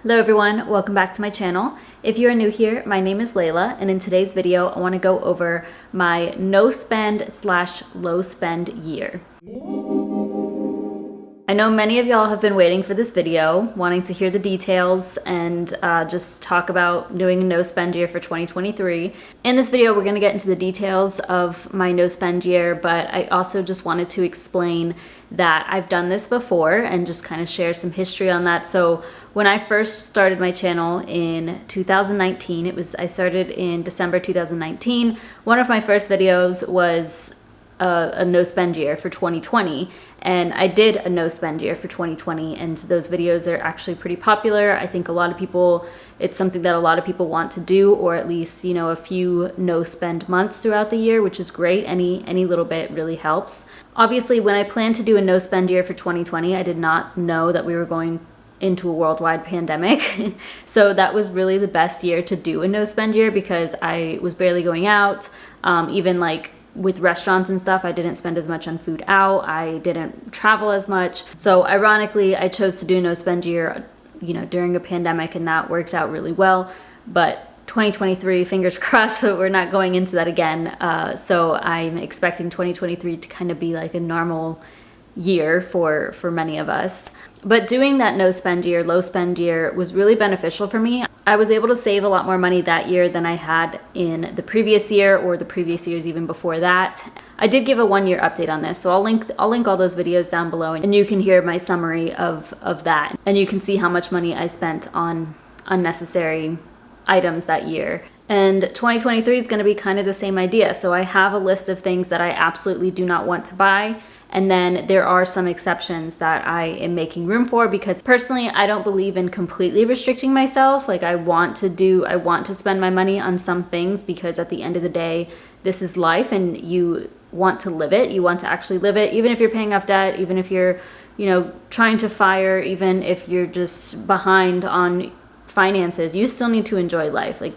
Hello everyone, welcome back to my channel. If you are new here, my name is Layla, and in today's video, I want to go over my no spend / low spend year. I know many of y'all have been waiting for this video, wanting to hear the details and just talk about doing a no spend year for 2023. In this video, we're going to get into the details of my no spend year, but I also just wanted to explain that I've done this before and just kind of share some history on that. So when I first started my channel in 2019, I started in December 2019. One of my first videos was a no spend year for 2020, and I did a no spend year for 2020, and those videos are actually pretty popular. I think it's something that a lot of people want to do, or at least, you know, a few no spend months throughout the year, which is great. Any little bit really helps. Obviously, when I planned to do a no spend year for 2020, I did not know that we were going into a worldwide pandemic. So that was really the best year to do a no spend year because I was barely going out. Even like with restaurants and stuff, I didn't spend as much on food out. I didn't travel as much. So ironically, I chose to do a no spend year, you know, during a pandemic, and that worked out really well. But 2023, fingers crossed, but we're not going into that again. So I'm expecting 2023 to kind of be like a normal year for many of us. But doing that no spend year, low spend year was really beneficial for me. I was able to save a lot more money that year than I had in the previous year or the previous years even before that. I did give a 1-year update on this, so I'll link all those videos down below, and you can hear my summary of that, and you can see how much money I spent on unnecessary items that year. And 2023 is going to be kind of the same idea. So I have a list of things that I absolutely do not want to buy. And then there are some exceptions that I am making room for, because personally, I don't believe in completely restricting myself. Like I want to spend my money on some things, because at the end of the day, this is life and you want to live it. You want to actually live it, even if you're paying off debt, even if you're, you know, trying to fire, even if you're just behind on finances, you still need to enjoy life. Like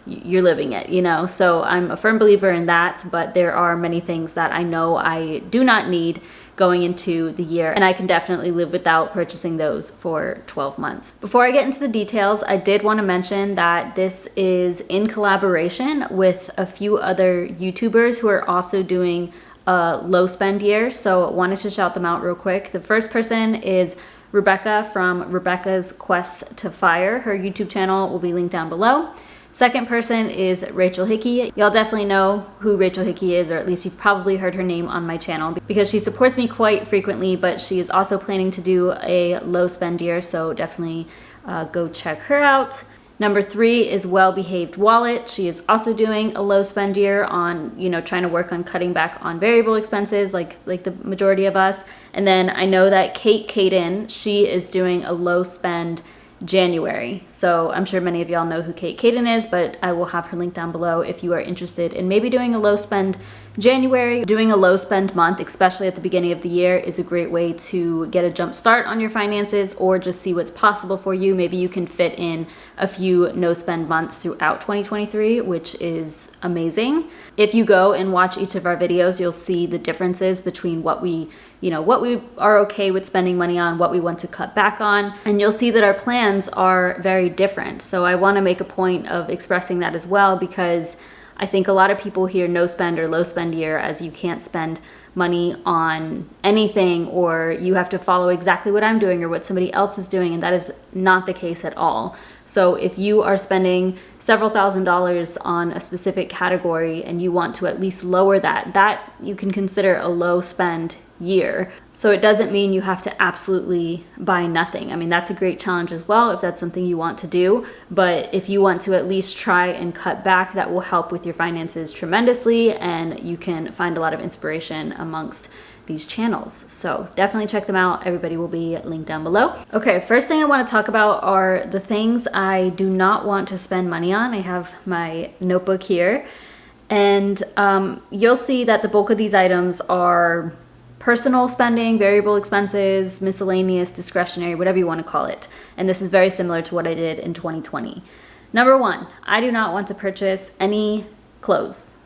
you're living it, you know? So I'm a firm believer in that, but there are many things that I know I do not need going into the year, and I can definitely live without purchasing those for 12 months. Before I get into the details, I did want to mention that this is in collaboration with a few other YouTubers who are also doing a low spend year. So I wanted to shout them out real quick. The first person is Rebecca from Rebecca's Quest to Fire. Her YouTube channel will be linked down below. Second person is Rachel Hickey. Y'all definitely know who Rachel Hickey is, or at least you've probably heard her name on my channel, because she supports me quite frequently, but she is also planning to do a low spend year, so definitely go check her out. Number 3 is Well Behaved Wallet. She is also doing a low spend year on, you know, trying to work on cutting back on variable expenses like the majority of us. And then I know that Kate Caden, she is doing a low spend January. So I'm sure many of y'all know who Kate Caden is, but I will have her link down below if you are interested in maybe doing a low spend January. Doing a low spend month, especially at the beginning of the year, is a great way to get a jump start on your finances, or just see what's possible for you. Maybe you can fit in a few no spend months throughout 2023, which is amazing. If you go and watch each of our videos, you'll see the differences between what we are okay with spending money on, what we want to cut back on, and you'll see that our plans are very different. So I want to make a point of expressing that as well, because I think a lot of people hear no spend or low spend year as you can't spend money on anything, or you have to follow exactly what I'm doing or what somebody else is doing, and that is not the case at all. So if you are spending several $1,000s on a specific category and you want to at least lower that you can consider a low spend year. So it doesn't mean you have to absolutely buy nothing. I mean, that's a great challenge as well if that's something you want to do. But if you want to at least try and cut back, that will help with your finances tremendously, and you can find a lot of inspiration amongst these channels. So definitely check them out. Everybody will be linked down below. Okay, first thing I want to talk about are the things I do not want to spend money on. I have my notebook here, and you'll see that the bulk of these items are personal spending, variable expenses, miscellaneous, discretionary, whatever you want to call it. And this is very similar to what I did in 2020. Number 1, I do not want to purchase any clothes.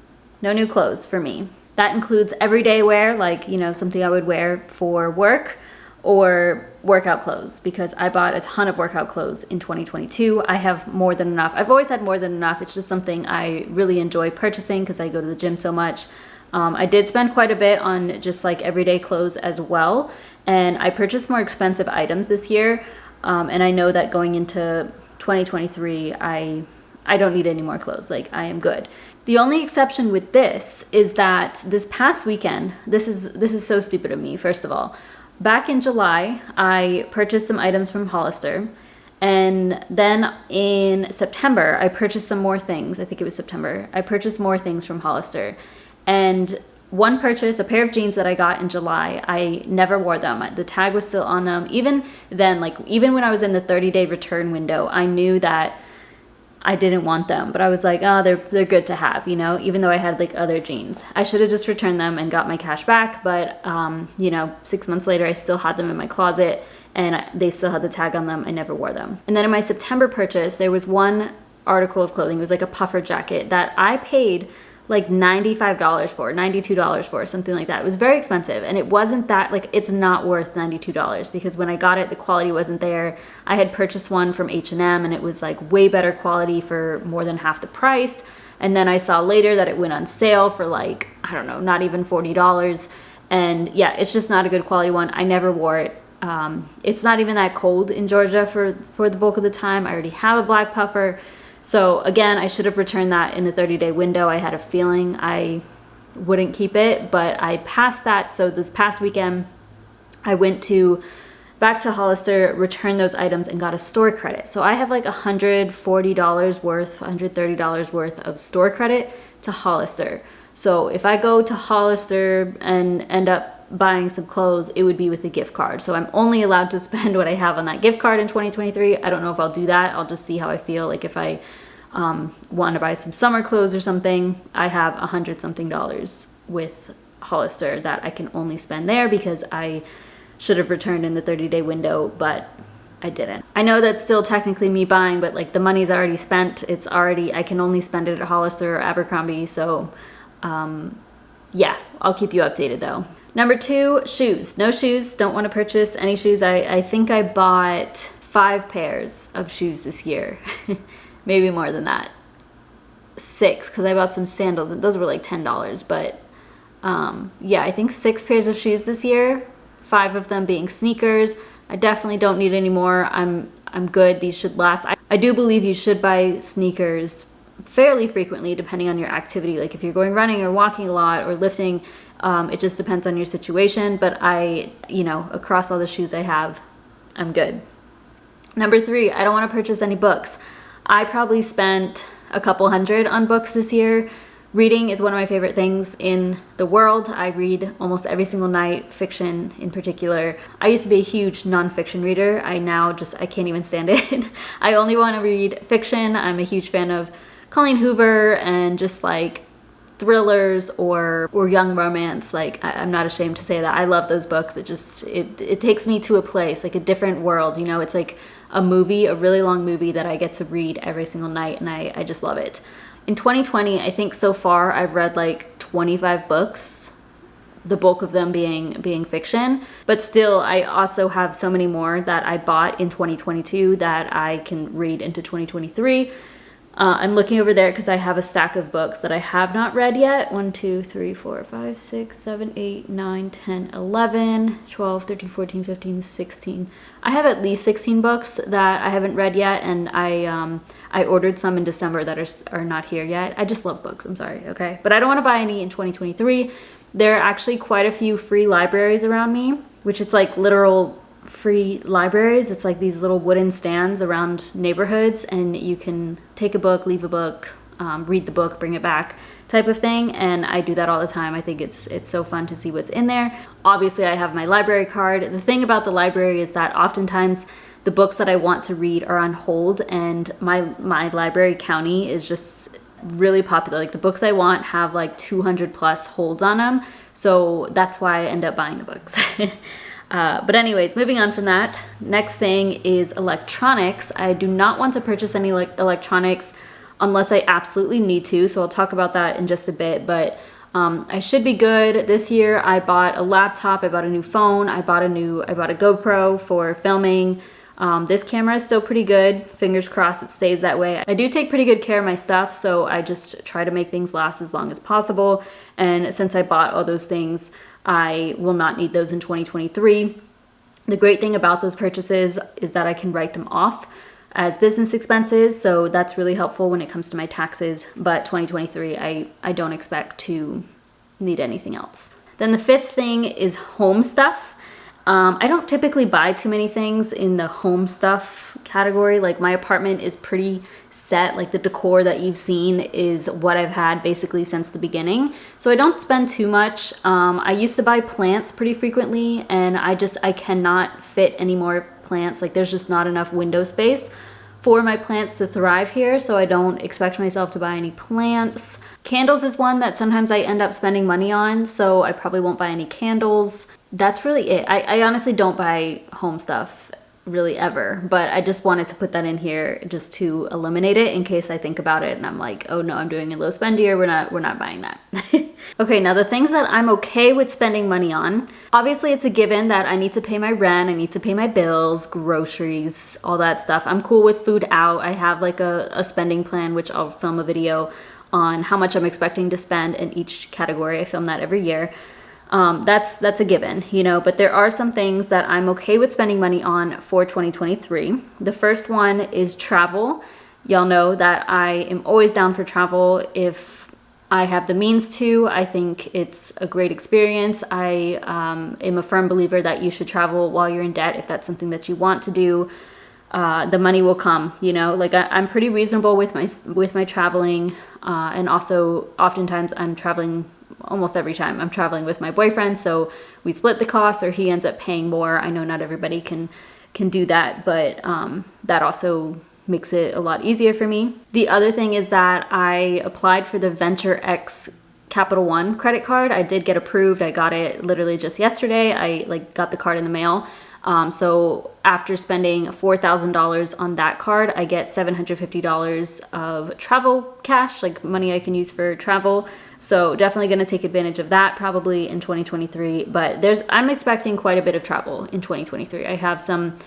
No new clothes for me. That includes everyday wear, like, you know, something I would wear for work, or workout clothes, because I bought a ton of workout clothes in 2022. I have more than enough. I've always had more than enough. It's just something I really enjoy purchasing because I go to the gym so much. I did spend quite a bit on just like everyday clothes as well, and I purchased more expensive items this year, and I know that going into 2023, I don't need any more clothes. Like, I am good. The only exception with this is that this past weekend, this is so stupid of me, first of all. Back in July, I purchased some items from Hollister, and then in September, I purchased some more things. I think it was September. I purchased more things from Hollister. And one purchase, a pair of jeans that I got in July, I never wore them. The tag was still on them. Even then, like, even when I was in the 30-day return window, I knew that I didn't want them, but I was like, oh, they're good to have, you know, even though I had like other jeans. I should have just returned them and got my cash back, but you know, 6 months later, I still had them in my closet and they still had the tag on them. I never wore them. And then in my September purchase, there was one article of clothing. It was like a puffer jacket that I paid like $95 for, $92 for, something like that. It was very expensive, and it wasn't that, like, it's not worth $92 because when I got it, the quality wasn't there. I had purchased one from H&M and it was like way better quality for more than half the price. And then I saw later that it went on sale for like, I don't know, not even $40. And yeah, it's just not a good quality one. I never wore it. It's not even that cold in Georgia for the bulk of the time. I already have a black puffer. So again, I should have returned that in the 30-day window. I had a feeling I wouldn't keep it, but I passed that. So this past weekend, I went back to Hollister, returned those items, and got a store credit. So I have like $140 worth, $130 worth of store credit to Hollister. So if I go to Hollister and end up buying some clothes, it would be with a gift card. So I'm only allowed to spend what I have on that gift card in 2023. I don't know if I'll do that. I'll just see how I feel. Like if I want to buy some summer clothes or something, I have $100-something with Hollister that I can only spend there because I should have returned in the 30-day window, but I didn't. I know that's still technically me buying, but like the money's already spent. I can only spend it at Hollister or Abercrombie. So yeah, I'll keep you updated though. Number 2, shoes. No shoes. Don't want to purchase any shoes. I think I bought 5 pairs of shoes this year. Maybe more than that. 6, because I bought some sandals and those were like $10. But yeah, I think 6 pairs of shoes this year. 5 of them being sneakers. I definitely don't need any more. I'm good. These should last. I do believe you should buy sneakers fairly frequently depending on your activity. Like if you're going running or walking a lot or lifting, it just depends on your situation. But across all the shoes I have, I'm good. Number 3, I don't want to purchase any books. I probably spent a couple hundred on books this year. Reading is one of my favorite things in the world. I read almost every single night, fiction in particular. I used to be a huge nonfiction reader. I can't even stand it. I only want to read fiction. I'm a huge fan of Colleen Hoover and just like thrillers or young romance. Like I'm not ashamed to say that. I love those books. It takes me to a place, like a different world. You know, it's like a movie, a really long movie that I get to read every single night, and I just love it. In 2020, I think so far I've read like 25 books, the bulk of them being fiction. But still, I also have so many more that I bought in 2022 that I can read into 2023. I'm looking over there because I have a stack of books that I have not read yet. 1, 2, 3, 4, 5, 6, 7, 8, 9, 10, 11, 12, 13, 14, 15, 16. I have at least 16 books that I haven't read yet, and I ordered some in December that are not here yet. I just love books, I'm sorry, okay? But I don't want to buy any in 2023. There are actually quite a few free libraries around me, which it's like literal free libraries. It's like these little wooden stands around neighborhoods, and you can take a book, leave a book, read the book, bring it back type of thing. And I do that all the time. I think it's so fun to see what's in there. Obviously, I have my library card. The thing about the library is that oftentimes the books that I want to read are on hold, and my library county is just really popular. Like the books I want have like 200 plus holds on them. So that's why I end up buying the books. But anyways, moving on from that, next thing is electronics. I do not want to purchase any electronics unless I absolutely need to, so I'll talk about that in just a bit. But I should be good. This year I bought a laptop, I bought a new phone, I bought a GoPro for filming. This camera is still pretty good. Fingers crossed it stays that way. I do take pretty good care of my stuff, so I just try to make things last as long as possible. And since I bought all those things, I will not need those in 2023. The great thing about those purchases is that I can write them off as business expenses, so that's really helpful when it comes to my taxes. But 2023, I don't expect to need anything else. Then the fifth thing is home stuff. I don't typically buy too many things in the home stuff category. Like, my apartment is pretty set. Like, the decor that you've seen is what I've had basically since the beginning. So I don't spend too much. I used to buy plants pretty frequently, and I cannot fit any more plants. Like, there's just not enough window space for my plants to thrive here, so I don't expect myself to buy any plants. Candles is one that sometimes I end up spending money on, so I probably won't buy any candles. That's really it. I honestly don't buy home stuff really ever, but I just wanted to put that in here just to eliminate it in case I think about it and I'm like, oh no, I'm doing a low spend year, we're not buying that. Okay, now the things that I'm okay with spending money on. Obviously it's a given that I need to pay my rent, I need to pay my bills, groceries, all that stuff. I'm cool with food out. I have like a spending plan, which I'll film a video on how much I'm expecting to spend in each category. I film that every year. That's a given, you know, but there are some things that I'm okay with spending money on for 2023. The first one is travel. Y'all know that I am always down for travel if I have the means to. I think it's a great experience. I am a firm believer that you should travel while you're in debt if that's something that you want to do. The money will come, you know, like I'm pretty reasonable with my traveling, and also oftentimes almost every time I'm traveling with my boyfriend, so we split the cost or he ends up paying more. I know not everybody can do that, but that also makes it a lot easier for me. The other thing is that I applied for the Venture X Capital One credit card. I did get approved. I got it literally just yesterday. I got the card in the mail. So after spending $4,000 on that card, I get $750 of travel cash, like money I can use for travel. So definitely going to take advantage of that probably in 2023, but I'm expecting quite a bit of travel in 2023. I have some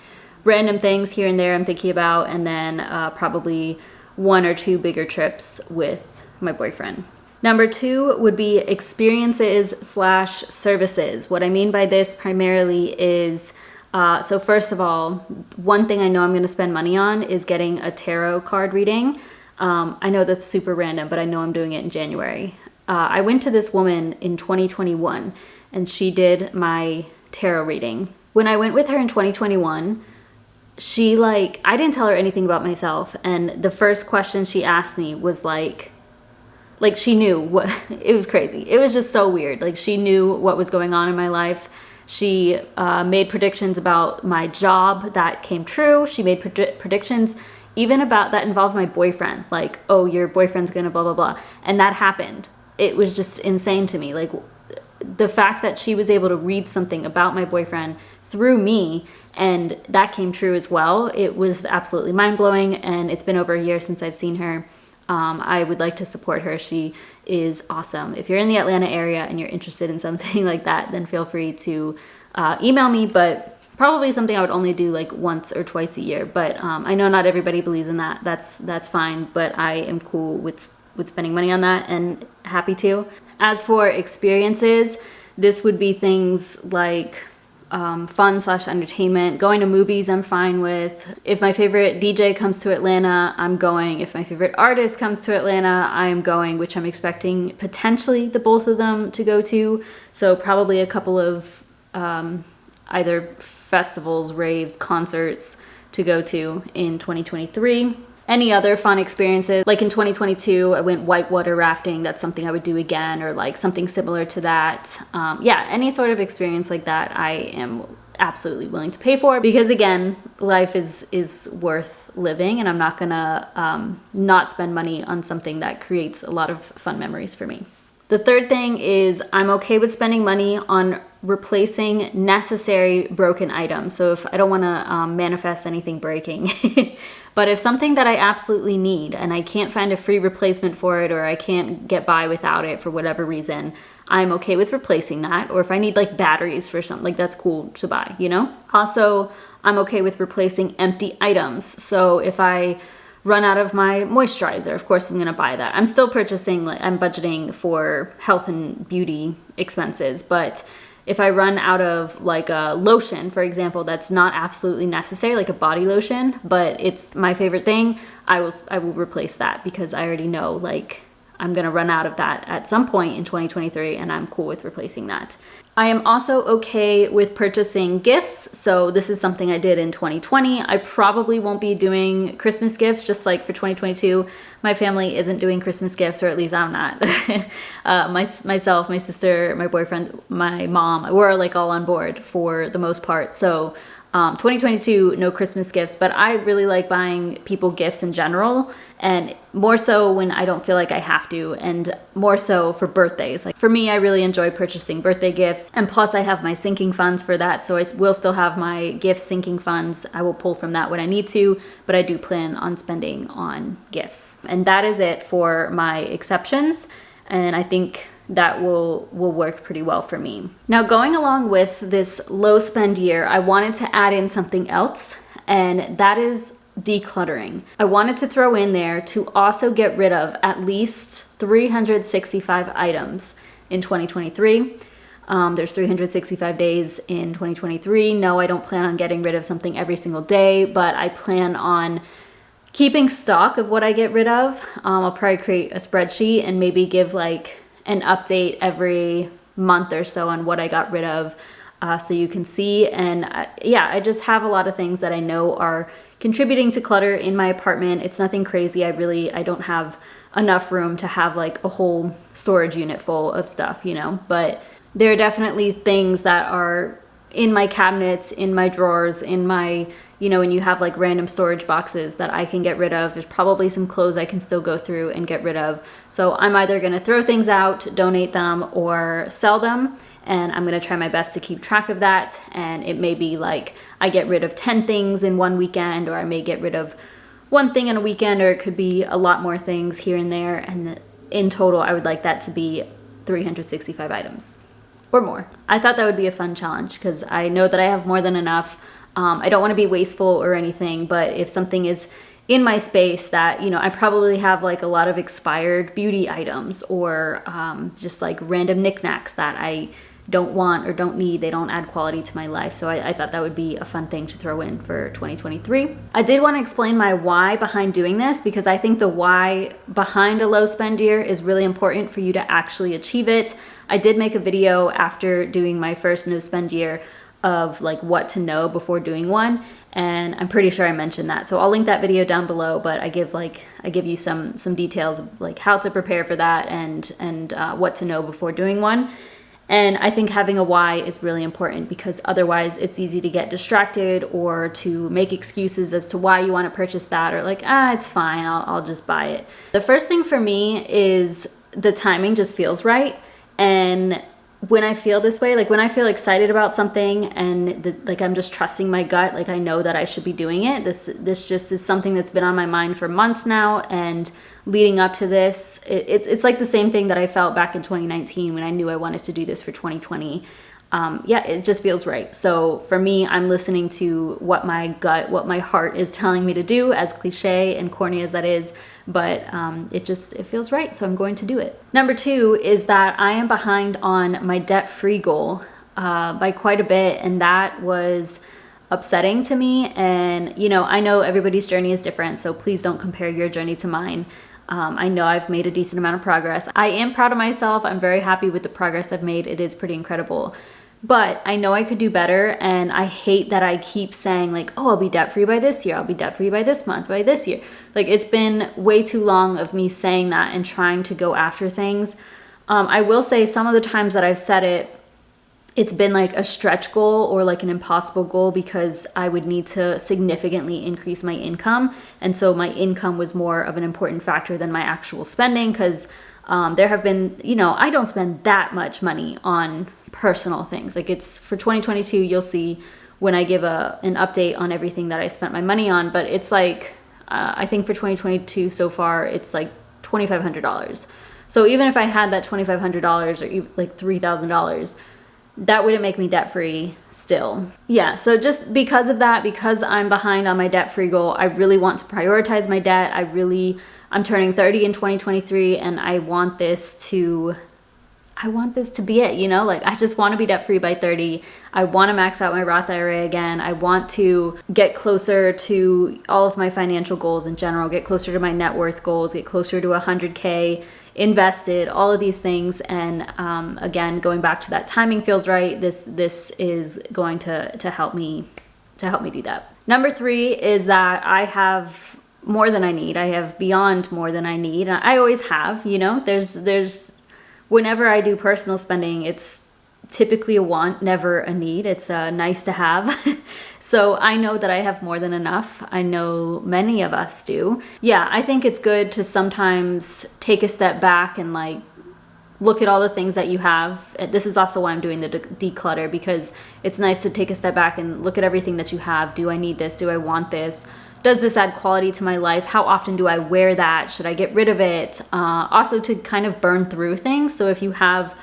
random things here and there I'm thinking about, and then probably 1 or 2 bigger trips with my boyfriend. Number 2 would be experiences/services. What I mean by this primarily is, so first of all, one thing I know I'm going to spend money on is getting a tarot card reading. I know that's super random, but I know I'm doing it in January. I went to this woman in 2021 and she did my tarot reading. When I went with her in 2021, I didn't tell her anything about myself, and the first question she asked me was like she knew what, it was crazy. It was just so weird. Like, she knew what was going on in my life. She made predictions about my job that came true. She made predictions even about that involved my boyfriend. Like, oh, your boyfriend's gonna blah, blah, blah. And that happened. It was just insane to me. Like, the fact that she was able to read something about my boyfriend through me and that came true as well. It was absolutely mind-blowing, and it's been over a year since I've seen her. I would like to support her. She is awesome. If you're in the Atlanta area and you're interested in something like that, then feel free to email me, but probably something I would only do like once or twice a year. But I know not everybody believes in that. That's fine, but I am cool with spending money on that and happy to. As for experiences, this would be things like fun/entertainment. Going to movies, I'm fine with. If my favorite DJ comes to Atlanta, I'm going. If my favorite artist comes to Atlanta, I'm going, which I'm expecting potentially the both of them to go to. So probably a couple of either festivals, raves, concerts to go to in 2023. Any other fun experiences? Like in 2022, I went whitewater rafting. That's something I would do again, or like something similar to that. Yeah, any sort of experience like that, I am absolutely willing to pay for, because again, life is worth living, and I'm not gonna not spend money on something that creates a lot of fun memories for me. The third thing is I'm okay with spending money on replacing necessary broken items. So if I don't want to manifest anything breaking, But if something that I absolutely need and I can't find a free replacement for it, or I can't get by without it for whatever reason, I'm okay with replacing that. Or if I need like batteries for something, like that's cool to buy, you know? Also, I'm okay with replacing empty items. So if I run out of my moisturizer, of course I'm gonna buy that. I'm still purchasing, like I'm budgeting for health and beauty expenses, but if I run out of like a lotion, for example, that's not absolutely necessary, like a body lotion, but it's my favorite thing, I will replace that, because I already know like I'm gonna run out of that at some point in 2023, and I'm cool with replacing that. I am also okay with purchasing gifts. So this is something I did in 2020. I probably won't be doing Christmas gifts, just like for 2022. My family isn't doing Christmas gifts, or at least I'm not. Myself, my sister, my boyfriend, my mom, we're like all on board for the most part. So 2022, no Christmas gifts, but I really like buying people gifts in general, and more so when I don't feel like I have to, and more so for birthdays. Like for me, I really enjoy purchasing birthday gifts, and plus I have my sinking funds for that, so I will still have my gift sinking funds. I will pull from that when I need to, but I do plan on spending on gifts. And that is it for my exceptions, and I think that will work pretty well for me. Now, going along with this low spend year, I wanted to add in something else, and that is decluttering. I wanted to throw in there to also get rid of at least 365 items in 2023. There's 365 days in 2023. No, I don't plan on getting rid of something every single day, but I plan on keeping stock of what I get rid of. I'll probably create a spreadsheet and maybe give like an update every month or so on what I got rid of, so you can see. And yeah, I just have a lot of things that I know are contributing to clutter in my apartment. It's nothing crazy. I don't have enough room to have like a whole storage unit full of stuff, you know, but there are definitely things that are in my cabinets, in my drawers, in my, you know, when you have like random storage boxes that I can get rid of. There's probably some clothes I can still go through and get rid of. So I'm either gonna throw things out, donate them, or sell them. And I'm gonna try my best to keep track of that. And it may be like I get rid of 10 things in one weekend, or I may get rid of one thing in a weekend, or it could be a lot more things here and there. And in total, I would like that to be 365 items or more. I thought that would be a fun challenge because I know that I have more than enough. I don't want to be wasteful or anything, but if something is in my space that, you know, I probably have like a lot of expired beauty items, or just like random knickknacks that I don't want or don't need, they don't add quality to my life. So I thought that would be a fun thing to throw in for 2023. I did want to explain my why behind doing this, because I think the why behind a low spend year is really important for you to actually achieve it. I did make a video after doing my first no spend year of like what to know before doing one, and I'm pretty sure I mentioned that, so I'll link that video down below. But I give you some details of like how to prepare for that, and what to know before doing one. And I think having a why is really important, because otherwise it's easy to get distracted or to make excuses as to why you want to purchase that, or like, it's fine, I'll just buy it. The first thing for me is the timing just feels right. And when I feel this way, like when I feel excited about something and like I'm just trusting my gut, like I know that I should be doing it. This just is something that's been on my mind for months now, and leading up to this, it's like the same thing that I felt back in 2019 when I knew I wanted to do this for 2020. Yeah, it just feels right. So for me, I'm listening to what my gut, what my heart is telling me to do, as cliche and corny as that is, but it feels right, so I'm going to do it. Number 2 is that I am behind on my debt-free goal by quite a bit, and that was upsetting to me. And you know, I know everybody's journey is different, so please don't compare your journey to mine. I know I've made a decent amount of progress. I am proud of myself. I'm very happy with the progress I've made. It is pretty incredible. But I know I could do better, and I hate that I keep saying like, oh, I'll be debt-free by this year, I'll be debt-free by this month, by this year. Like, it's been way too long of me saying that and trying to go after things. I will say some of the times that I've said it, it's been like a stretch goal or like an impossible goal, because I would need to significantly increase my income. And so my income was more of an important factor than my actual spending, because there have been, you know, I don't spend that much money on personal things. Like, it's for 2022, you'll see when I give an update on everything that I spent my money on, but it's like I think for 2022 so far, it's like $2,500. So even if I had that $2,500 or even like $3,000, that wouldn't make me debt free still. Yeah, so just because of that, because I'm behind on my debt free goal, I really want to prioritize my debt. I'm turning 30 in 2023, and I want this to be it, you know? Like, I just want to be debt free by 30. I want to max out my Roth IRA again. I want to get closer to all of my financial goals in general, get closer to my net worth goals, get closer to 100K invested, all of these things. And again, going back to that timing feels right. This is going to help me do that. Number 3 is that I have more than I need. I have beyond more than I need. And I always have, you know, there's whenever I do personal spending, it's typically a want, never a need. It's a nice to have. So I know that I have more than enough. I know many of us do. Yeah, I think it's good to sometimes take a step back and like look at all the things that you have. This is also why I'm doing the declutter, because it's nice to take a step back and look at everything that you have. Do I need this? Do I want this? Does this add quality to my life? How often do I wear that? Should I get rid of it? Also to kind of burn through things. So if you have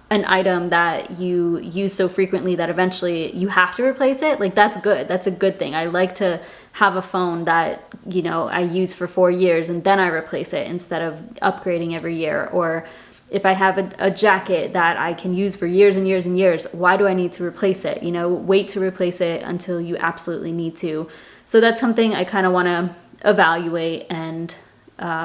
an item that you use so frequently that eventually you have to replace it, like that's good. That's a good thing. I like to have a phone that, you know, I use for 4 years and then I replace it instead of upgrading every year. Or if I have a jacket that I can use for years and years and years, why do I need to replace it? You know, wait to replace it until you absolutely need to. So that's something I kind of want to evaluate and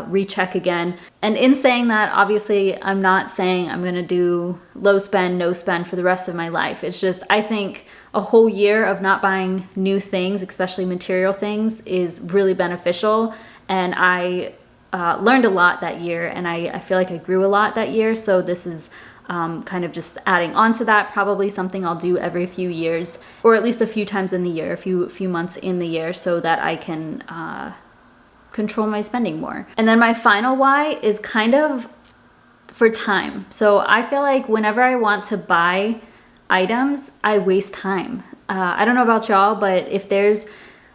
recheck again. And in saying that, obviously, I'm not saying I'm going to do low spend, no spend for the rest of my life. It's just, I think a whole year of not buying new things, especially material things, is really beneficial. And I learned a lot that year, and I feel like I grew a lot that year. So this is kind of just adding on to that, probably something I'll do every few years, or at least a few times in the year, a few months in the year, so that I can control my spending more. And then my final why is kind of for time. So I feel like whenever I want to buy items, I waste time. I don't know about y'all, but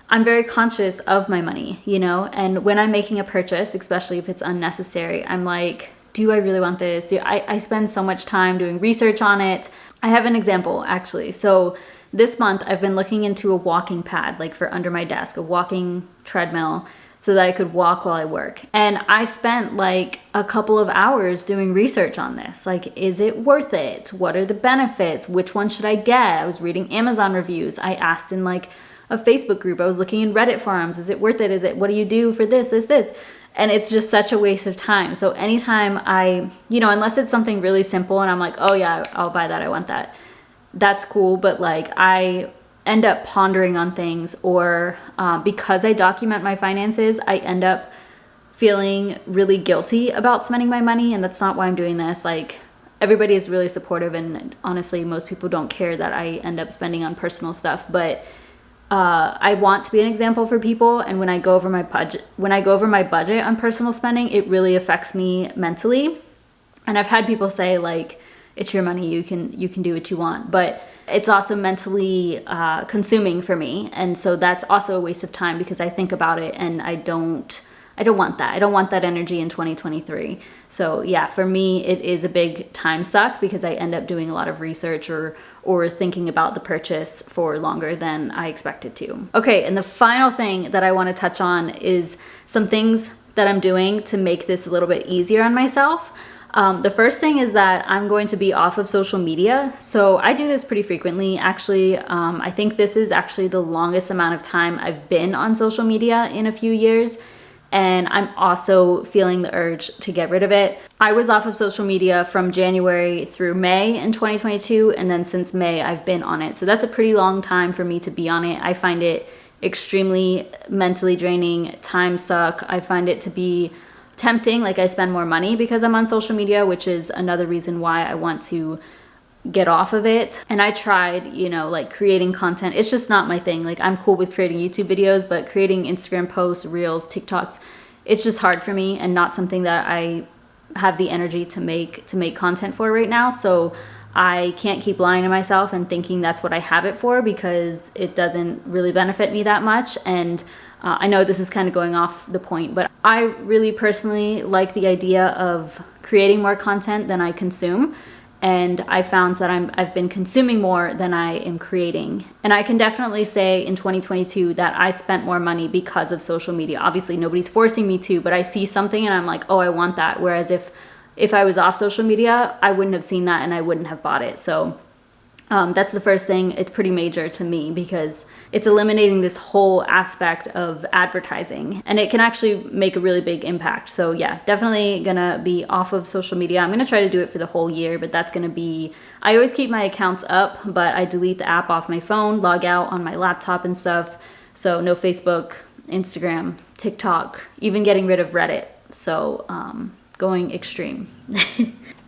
I'm very conscious of my money, you know, and when I'm making a purchase, especially if it's unnecessary, I'm like, do I really want this? I spend so much time doing research on it. I have an example, actually. So this month I've been looking into a walking pad, like for under my desk, a walking treadmill, so that I could walk while I work. And I spent like a couple of hours doing research on this. Like, is it worth it? What are the benefits? Which one should I get? I was reading Amazon reviews. I asked in like a Facebook group. I was looking in Reddit forums. Is it worth it? What do you do for this? And it's just such a waste of time. So anytime unless it's something really simple and I'm like, oh yeah, I'll buy that, I want that, that's cool. But like, I end up pondering on things, or because I document my finances, I end up feeling really guilty about spending my money. And that's not why I'm doing this. Like, everybody is really supportive, and honestly, most people don't care that I end up spending on personal stuff. But I want to be an example for people, and when I go over my budget on personal spending, it really affects me mentally. And I've had people say like, it's your money, you can do what you want, but it's also mentally consuming for me, and so that's also a waste of time because I think about it and I don't want that. I don't want that energy in 2023. So yeah, for me, it is a big time suck because I end up doing a lot of research or thinking about the purchase for longer than I expected to. Okay, and the final thing that I want to touch on is some things that I'm doing to make this a little bit easier on myself. The first thing is that I'm going to be off of social media. So I do this pretty frequently. Actually, I think this is actually the longest amount of time I've been on social media in a few years. And I'm also feeling the urge to get rid of it. I was off of social media from January through May in 2022, and then since May, I've been on it. So that's a pretty long time for me to be on it. I find it extremely mentally draining, time suck. I find it to be tempting, like I spend more money because I'm on social media, which is another reason why I want to get off of it. And I tried, like creating content. It's just not my thing. Like, I'm cool with creating YouTube videos, but creating Instagram posts, Reels, TikToks, it's just hard for me and not something that I have the energy to make content for right now. So I can't keep lying to myself and thinking that's what I have it for, because it doesn't really benefit me that much. And I know this is kind of going off the point, but I really personally like the idea of creating more content than I consume. And I found that I've been consuming more than I am creating. And I can definitely say in 2022 that I spent more money because of social media. Obviously, nobody's forcing me to, but I see something and I'm like, oh, I want that. Whereas if I was off social media, I wouldn't have seen that and I wouldn't have bought it. So that's the first thing. It's pretty major to me because it's eliminating this whole aspect of advertising, and it can actually make a really big impact. So yeah, definitely gonna be off of social media. I'm gonna try to do it for the whole year, but that's gonna be, I always keep my accounts up, but I delete the app off my phone, log out on my laptop and stuff. So no Facebook, Instagram, TikTok, even getting rid of Reddit. So going extreme.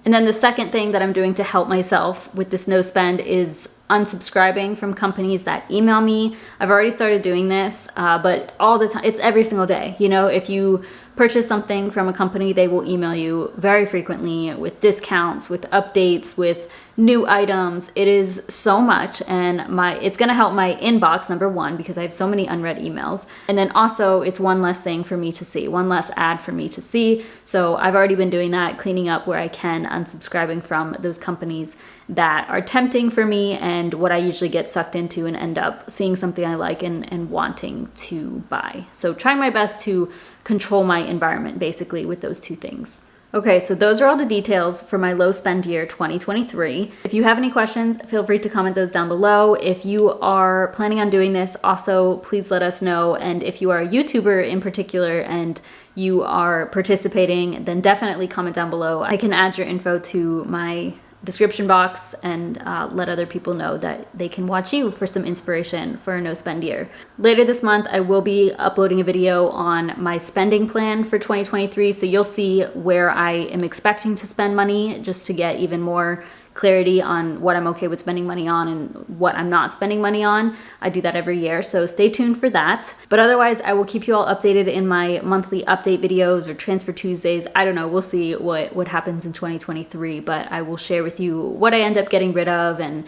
And then the second thing that I'm doing to help myself with this no spend is unsubscribing from companies that email me. I've already started doing this, but all the time, it's every single day. You know, if you purchase something from a company, they will email you very frequently with discounts, with updates, with new items. It is so much, and it's gonna help my inbox, number one, because I have so many unread emails. And then also it's one less thing for me to see, one less ad for me to see. So I've already been doing that, cleaning up where I can, unsubscribing from those companies that are tempting for me and what I usually get sucked into and end up seeing something I like and wanting to buy. So trying my best to control my environment basically with those two things. Okay, so those are all the details for my low spend year 2023. If you have any questions, feel free to comment those down below. If you are planning on doing this, also please let us know. And if you are a YouTuber in particular and you are participating, then definitely comment down below. I can add your info to my description box and let other people know that they can watch you for some inspiration for a no spend year. Later this month, I will be uploading a video on my spending plan for 2023, so you'll see where I am expecting to spend money just to get even more clarity on what I'm okay with spending money on and what I'm not spending money on. I do that every year, so stay tuned for that. But otherwise, I will keep you all updated in my monthly update videos or Transfer Tuesdays. I don't know, we'll see what happens in 2023, but I will share with you what I end up getting rid of, and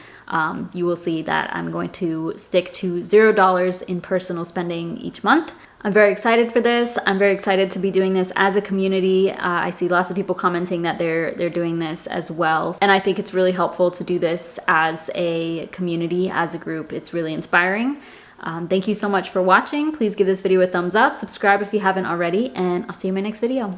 you will see that I'm going to stick to $0 in personal spending each month. I'm very excited for this. I'm very excited to be doing this as a community. I see lots of people commenting that they're doing this as well. And I think it's really helpful to do this as a community, as a group. It's really inspiring. Thank you so much for watching. Please give this video a thumbs up, subscribe if you haven't already, and I'll see you in my next video.